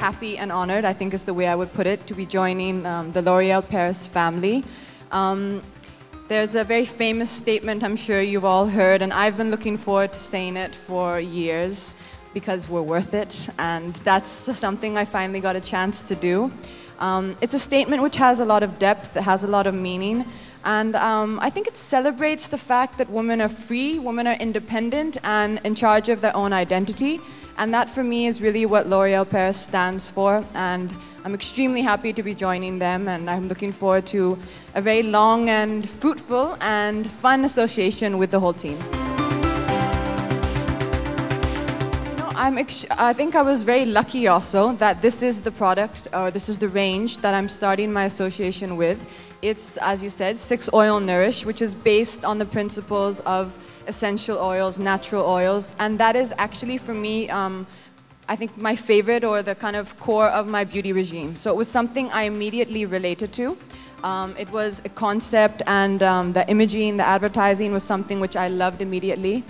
happy and honored, I think is the way I would put it, to be joining the L'Oréal Paris family. There's a very famous statement I'm sure you've all heard, and I've been looking forward to saying it for years because we're worth it, and that's something I finally got a chance to do. It's a statement which has a lot of depth, it has a lot of meaning, and I think it celebrates the fact that women are free, women are independent and in charge of their own identity, and that for me is really what L'Oréal Paris stands for, and I'm extremely happy to be joining them, and I'm looking forward to a very long and fruitful and fun association with the whole team. I think I was very lucky also that this is the product, or this is the range that I'm starting my association with. It's, as you said, S3xy Oil Nourish, which is based on the principles of essential oils, natural oils, and that is actually for me, I think my favorite or the kind of core of my beauty regime. So it was something I immediately related to. It was a concept, and the imaging, the advertising was something which I loved immediately.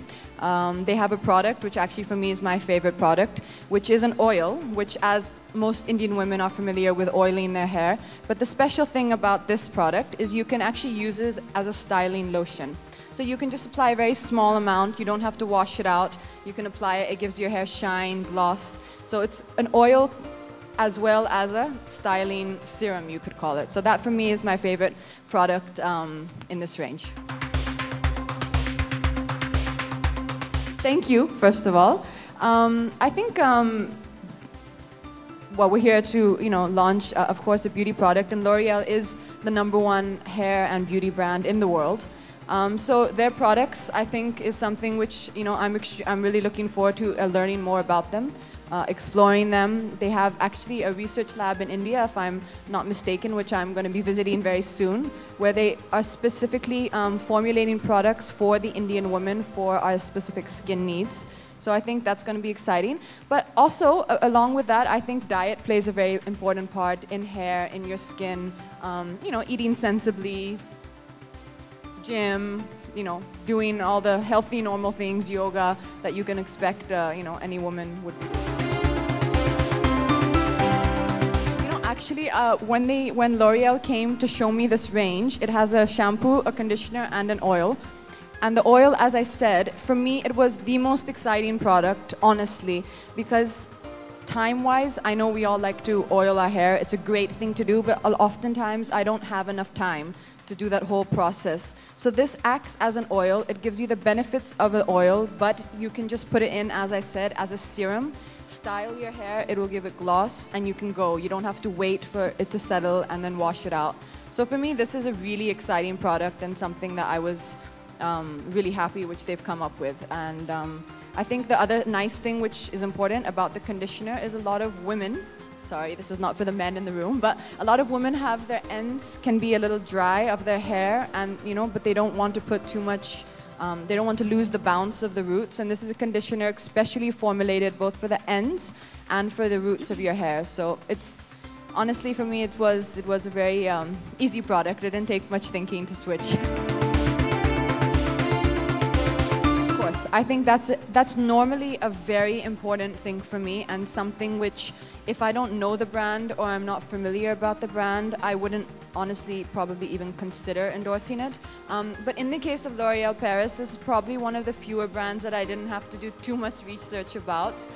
They have a product which actually for me is my favorite product, which is an oil, which as most Indian women are familiar with oiling their hair. But the special thing about this product is you can actually use it as a styling lotion. So you can just apply a very small amount, you don't have to wash it out, you can apply it, it gives your hair shine, gloss. So it's an oil as well as a styling serum, you could call it. So that for me is my favorite product in this range. Thank you, first of all. I think, well, we're here to, launch, of course, a beauty product, and L'Oréal is the #1 hair and beauty brand in the world. So their products, I think, is something which, I'm really looking forward to learning more about them, exploring them. They have actually a research lab in India, if I'm not mistaken, which I'm going to be visiting very soon, where they are specifically formulating products for the Indian woman for our specific skin needs. So I think that's going to be exciting. But also, along with that, I think diet plays a very important part in hair, in your skin, eating sensibly, gym, doing all the healthy, normal things, yoga, that you can expect, any woman would do. Actually, when L'Oréal came to show me this range, it has a shampoo, a conditioner, and an oil. And the oil, as I said, for me, it was the most exciting product, honestly, because time-wise, I know we all like to oil our hair. It's a great thing to do, but oftentimes I don't have enough time to do that whole process. So this acts as an oil. It gives you the benefits of an oil, but you can just put it in, as I said, as a serum. Style your hair, it will give it gloss, and you can go. You don't have to wait for it to settle and then wash it out. So for me, this is a really exciting product and something that I was really happy which they've come up with. And I think the other nice thing which is important about the conditioner is a lot of women, sorry, this is not for the men in the room, but a lot of women have their ends can be a little dry of their hair, and but they don't want to put too much, they don't want to lose the bounce of the roots, and this is a conditioner especially formulated both for the ends and for the roots of your hair. So it's honestly, for me, it was a very easy product. It didn't take much thinking to switch. I think that's normally a very important thing for me, and something which, if I don't know the brand or I'm not familiar about the brand, I wouldn't honestly probably even consider endorsing it. But in the case of L'Oréal Paris, this is probably one of the fewer brands that I didn't have to do too much research about.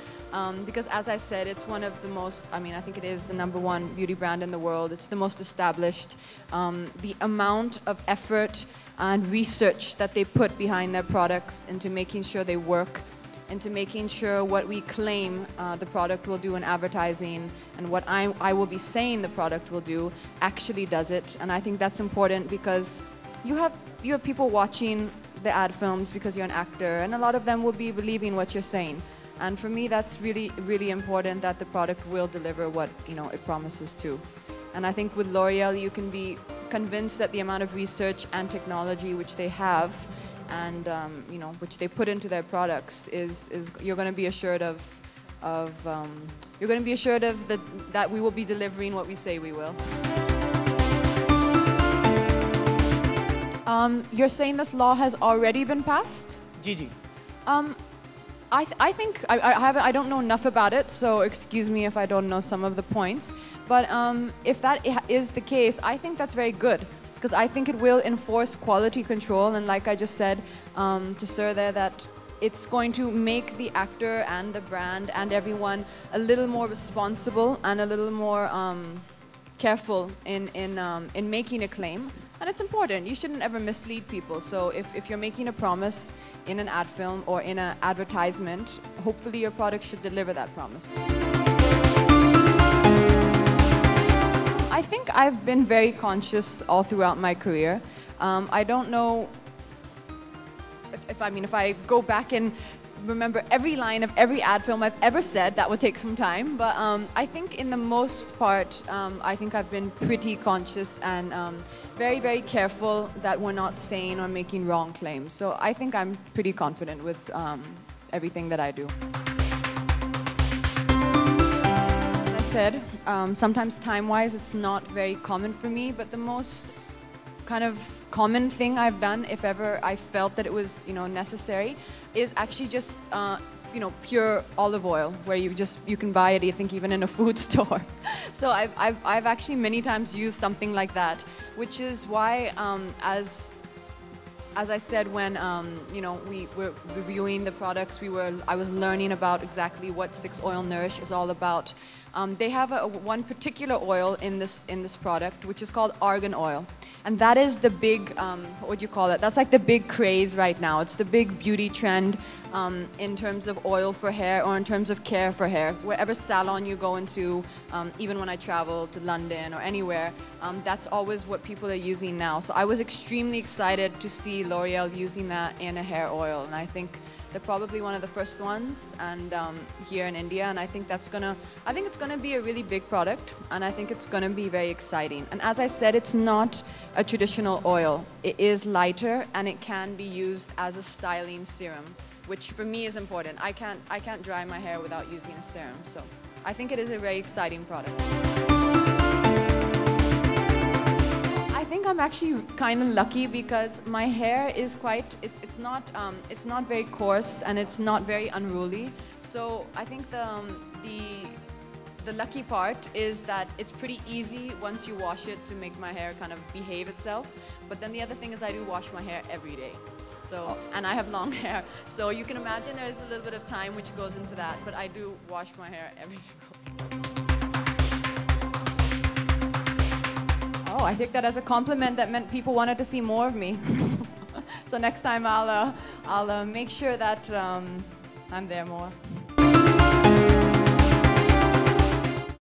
Because as I said, it's one of the most, I think it is the #1 beauty brand in the world. It's the most established. The amount of effort and research that they put behind their products into making sure they work, into making sure what we claim the product will do in advertising and what I will be saying the product will do actually does it. And I think that's important because you have people watching the ad films because you're an actor, and a lot of them will be believing what you're saying. And for me, that's really, really important that the product will deliver what it promises to. And I think with L'Oréal, you can be convinced that the amount of research and technology which they have, and which they put into their products, is you're going to be assured that we will be delivering what we say we will. You're saying this law has already been passed? Gigi. I think I don't know enough about it, so excuse me if I don't know some of the points. But if that is the case, I think that's very good, because I think it will enforce quality control. And like I just said to Sir there, that it's going to make the actor and the brand and everyone a little more responsible and a little more careful in making a claim. And it's important. You shouldn't ever mislead people. So if you're making a promise in an ad film or in an advertisement, hopefully your product should deliver that promise. I think I've been very conscious all throughout my career. I don't know if I go back and remember every line of every ad film I've ever said, that would take some time. But I think in the most part, I think I've been pretty conscious and very, very careful that we're not saying or making wrong claims. So I think I'm pretty confident with everything that I do. As I said, sometimes time-wise it's not very common for me, but the most kind of common thing I've done, if ever I felt that it was, necessary, is actually just, pure olive oil, where you can buy it, I think, even in a food store. So I've actually many times used something like that, which is why, as I said, when we were reviewing the products, I was learning about exactly what S3xy Oil Nourish is all about. They have one particular oil in this product, which is called argan oil, and that is the big what would you call it? That's like the big craze right now. It's the big beauty trend in terms of oil for hair or in terms of care for hair. Wherever salon you go into, even when I travel to London or anywhere, that's always what people are using now. So I was extremely excited to see L'Oreal using that in a hair oil, and I think they're probably one of the first ones, and here in India, and I think it's gonna be a really big product, and I think it's gonna be very exciting. And as I said, it's not a traditional oil. It is lighter, and it can be used as a styling serum, which for me is important. I can't dry my hair without using a serum, so I think it is a very exciting product. I think I'm actually kind of lucky because my hair is it's not very coarse and it's not very unruly. So I think the lucky part is that it's pretty easy once you wash it to make my hair kind of behave itself. But then the other thing is I do wash my hair every day. So, and I have long hair. So you can imagine there's a little bit of time which goes into that, but I do wash my hair every single day. Oh, I take that as a compliment. That meant people wanted to see more of me. So next time I'll make sure that I'm there more.